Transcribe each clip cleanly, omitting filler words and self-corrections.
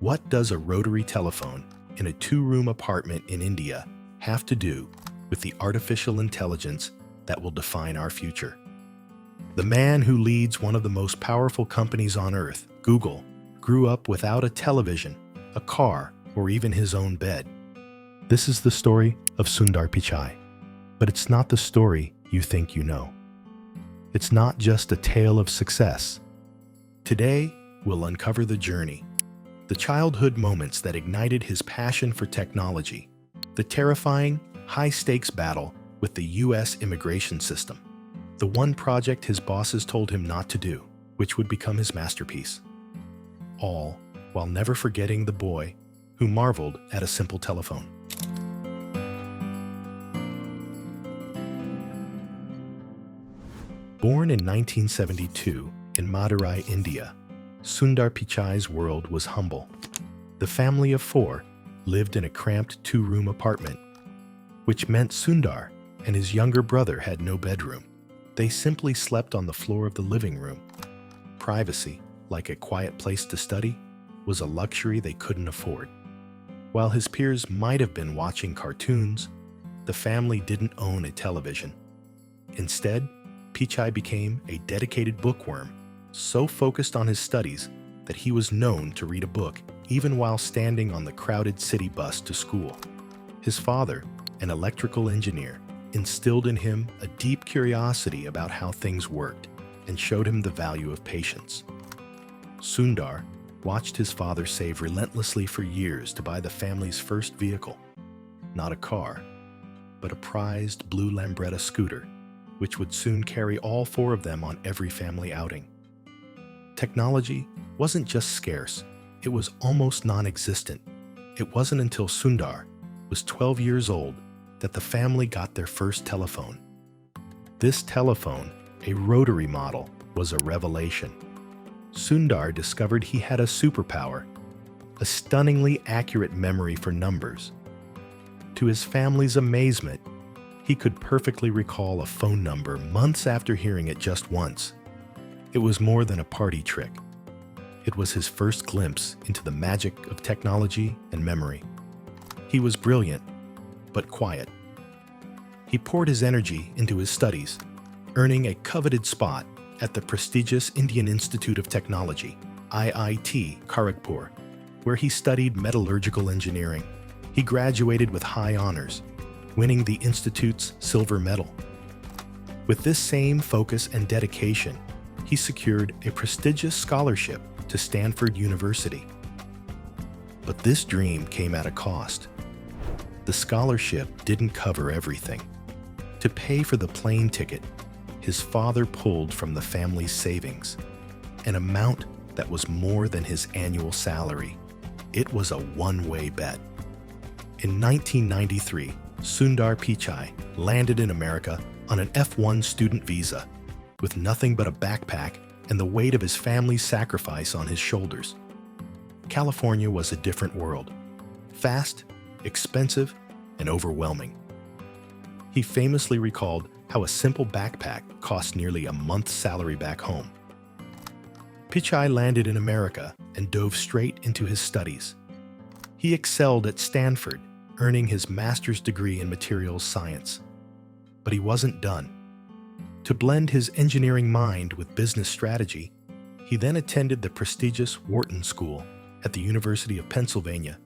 What does a rotary telephone in a two-room apartment in India have to do with the artificial intelligence that will define our future? The man who leads one of the most powerful companies on earth, Google, grew up without a television, a car, or even his own bed. This is the story of Sundar Pichai, but it's not the story you think you know. It's not just a tale of success. Today, we'll uncover the journey, the childhood moments that ignited his passion for technology, the terrifying, high-stakes battle with the U.S. immigration system, the one project his bosses told him not to do, which would become his masterpiece. All while never forgetting the boy who marveled at a simple telephone. Born in 1972 in Madurai, India, Sundar Pichai's world was humble. The family of four lived in a cramped two-room apartment, which meant Sundar and his younger brother had no bedroom. They simply slept on the floor of the living room. Privacy, like a quiet place to study, was a luxury they couldn't afford. While his peers might have been watching cartoons, the family didn't own a television. Instead, Pichai became a dedicated bookworm, so focused on his studies that he was known to read a book even while standing on the crowded city bus to school. His father, an electrical engineer, instilled in him a deep curiosity about how things worked and showed him the value of patience. Sundar watched his father save relentlessly for years to buy the family's first vehicle, not a car, but a prized blue Lambretta scooter, which would soon carry all four of them on every family outing. Technology wasn't just scarce, it was almost non-existent. It wasn't until Sundar was 12 years old that the family got their first telephone. This telephone, a rotary model, was a revelation. Sundar discovered he had a superpower, a stunningly accurate memory for numbers. To his family's amazement, he could perfectly recall a phone number months after hearing it just once. It was more than a party trick. It was his first glimpse into the magic of technology and memory. He was brilliant, but quiet. He poured his energy into his studies, earning a coveted spot at the prestigious Indian Institute of Technology, IIT Kharagpur, where he studied metallurgical engineering. He graduated with high honors, winning the institute's silver medal. With this same focus and dedication, he secured a prestigious scholarship to Stanford University. But this dream came at a cost. The scholarship didn't cover everything. To pay for the plane ticket, his father pulled from the family's savings, an amount that was more than his annual salary. It was a one-way bet. In 1993, Sundar Pichai landed in America on an F1 student visa, with nothing but a backpack and the weight of his family's sacrifice on his shoulders. California was a different world. Fast, expensive, and overwhelming. He famously recalled how a simple backpack cost nearly a month's salary back home. Pichai landed in America and dove straight into his studies. He excelled at Stanford, earning his master's degree in materials science. But he wasn't done. To blend his engineering mind with business strategy, he then attended the prestigious Wharton School at the University of Pennsylvania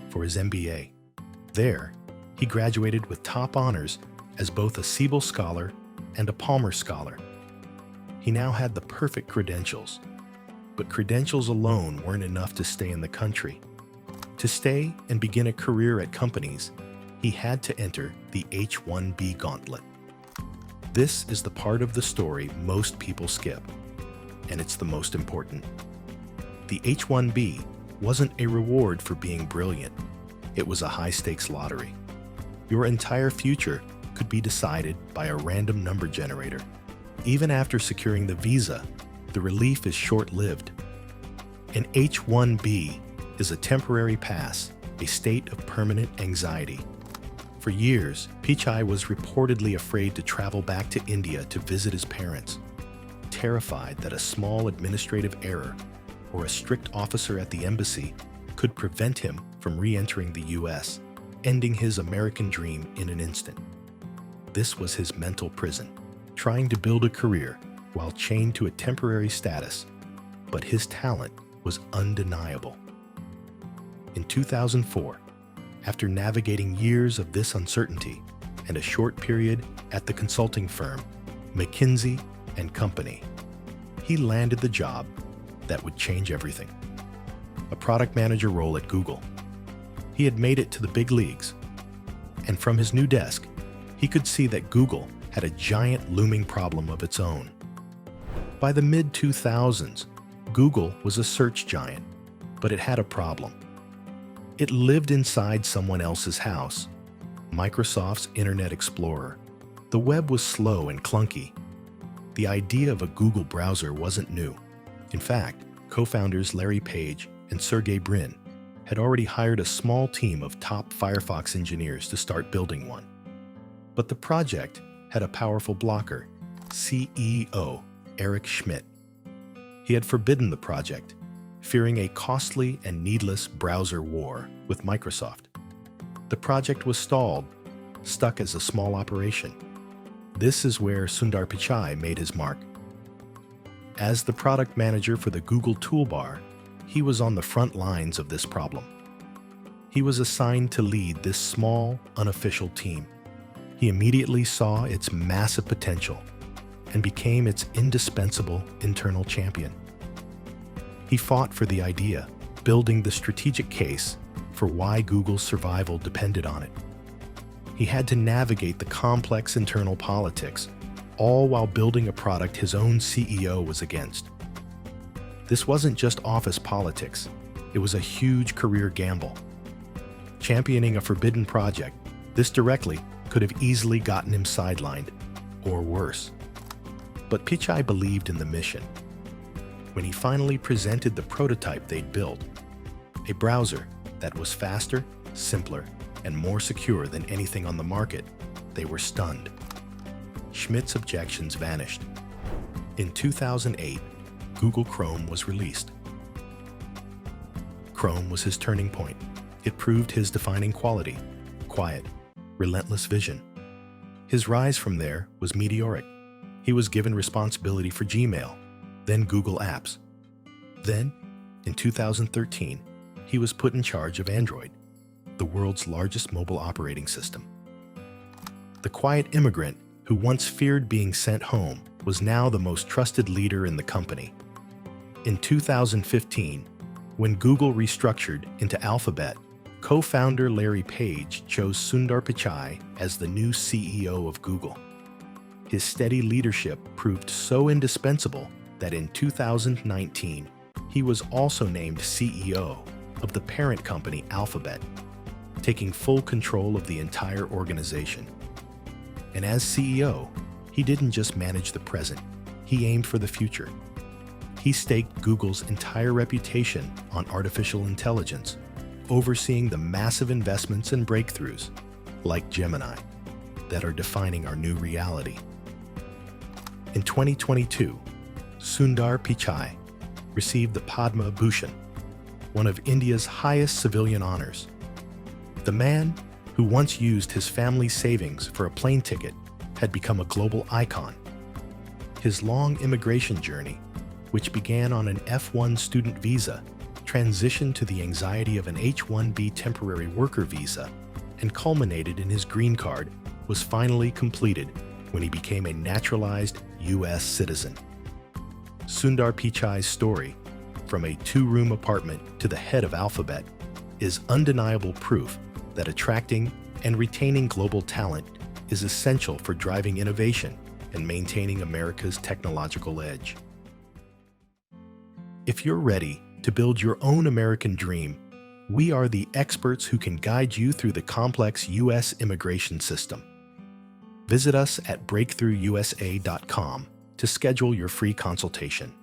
for his MBA. There, he graduated with top honors as both a Siebel Scholar and a Palmer Scholar. He now had the perfect credentials, but credentials alone weren't enough to stay in the country. To stay and begin a career at companies, he had to enter the H-1B gauntlet. This is the part of the story most people skip, and it's the most important. The H-1B wasn't a reward for being brilliant. It was a high-stakes lottery. Your entire future could be decided by a random number generator. Even after securing the visa, the relief is short-lived. An H-1B is a temporary pass, a state of permanent anxiety. For years, Pichai was reportedly afraid to travel back to India to visit his parents, terrified that a small administrative error or a strict officer at the embassy could prevent him from re-entering the US, ending his American dream in an instant. This was his mental prison, trying to build a career while chained to a temporary status, but his talent was undeniable. In 2004, after navigating years of this uncertainty and a short period at the consulting firm McKinsey & Company, he landed the job that would change everything. A product manager role at Google. He had made it to the big leagues, and from his new desk, he could see that Google had a giant looming problem of its own. By the mid-2000s, Google was a search giant, but it had a problem. It lived inside someone else's house, Microsoft's Internet Explorer. The web was slow and clunky. The idea of a Google browser wasn't new. In fact, co-founders Larry Page and Sergey Brin had already hired a small team of top Firefox engineers to start building one. But the project had a powerful blocker, CEO Eric Schmidt. He had forbidden the project, fearing a costly and needless browser war with Microsoft. The project was stalled, stuck as a small operation. This is where Sundar Pichai made his mark. As the product manager for the Google Toolbar, he was on the front lines of this problem. He was assigned to lead this small, unofficial team. He immediately saw its massive potential and became its indispensable internal champion. He fought for the idea, building the strategic case for why Google's survival depended on it. He had to navigate the complex internal politics, all while building a product his own CEO was against. This wasn't just office politics, it was a huge career gamble. Championing a forbidden project, this directly could have easily gotten him sidelined, or worse. But Pichai believed in the mission. When he finally presented the prototype they'd built, a browser that was faster, simpler, and more secure than anything on the market, they were stunned. Schmidt's objections vanished. In 2008, Google Chrome was released. Chrome was his turning point. It proved his defining quality: quiet, relentless vision. His rise from there was meteoric. He was given responsibility for Gmail, then Google Apps. Then, in 2013, he was put in charge of Android, the world's largest mobile operating system. The quiet immigrant who once feared being sent home was now the most trusted leader in the company. In 2015, when Google restructured into Alphabet, co-founder Larry Page chose Sundar Pichai as the new CEO of Google. His steady leadership proved so indispensable that in 2019, he was also named CEO of the parent company Alphabet, taking full control of the entire organization. And as CEO, he didn't just manage the present, he aimed for the future. He staked Google's entire reputation on artificial intelligence, overseeing the massive investments and breakthroughs, like Gemini, that are defining our new reality. In 2022, Sundar Pichai received the Padma Bhushan, one of India's highest civilian honors. The man who once used his family's savings for a plane ticket had become a global icon. His long immigration journey, which began on an F1 student visa, transitioned to the anxiety of an H-1B temporary worker visa, and culminated in his green card, was finally completed when he became a naturalized U.S. citizen. Sundar Pichai's story, from a two-room apartment to the head of Alphabet, is undeniable proof that attracting and retaining global talent is essential for driving innovation and maintaining America's technological edge. If you're ready to build your own American dream, we are the experts who can guide you through the complex U.S. immigration system. Visit us at breakthroughusa.com to schedule your free consultation.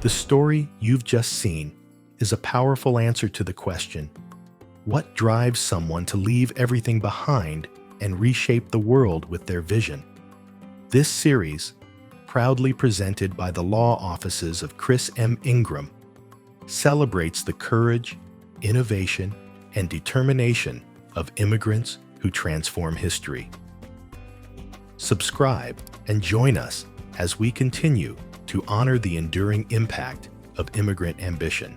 The story you've just seen is a powerful answer to the question, what drives someone to leave everything behind and reshape the world with their vision? This series, proudly presented by the law offices of Chris M. Ingram, celebrates the courage, innovation and determination of immigrants who transform history. Subscribe and join us as we continue to honor the enduring impact of immigrant ambition.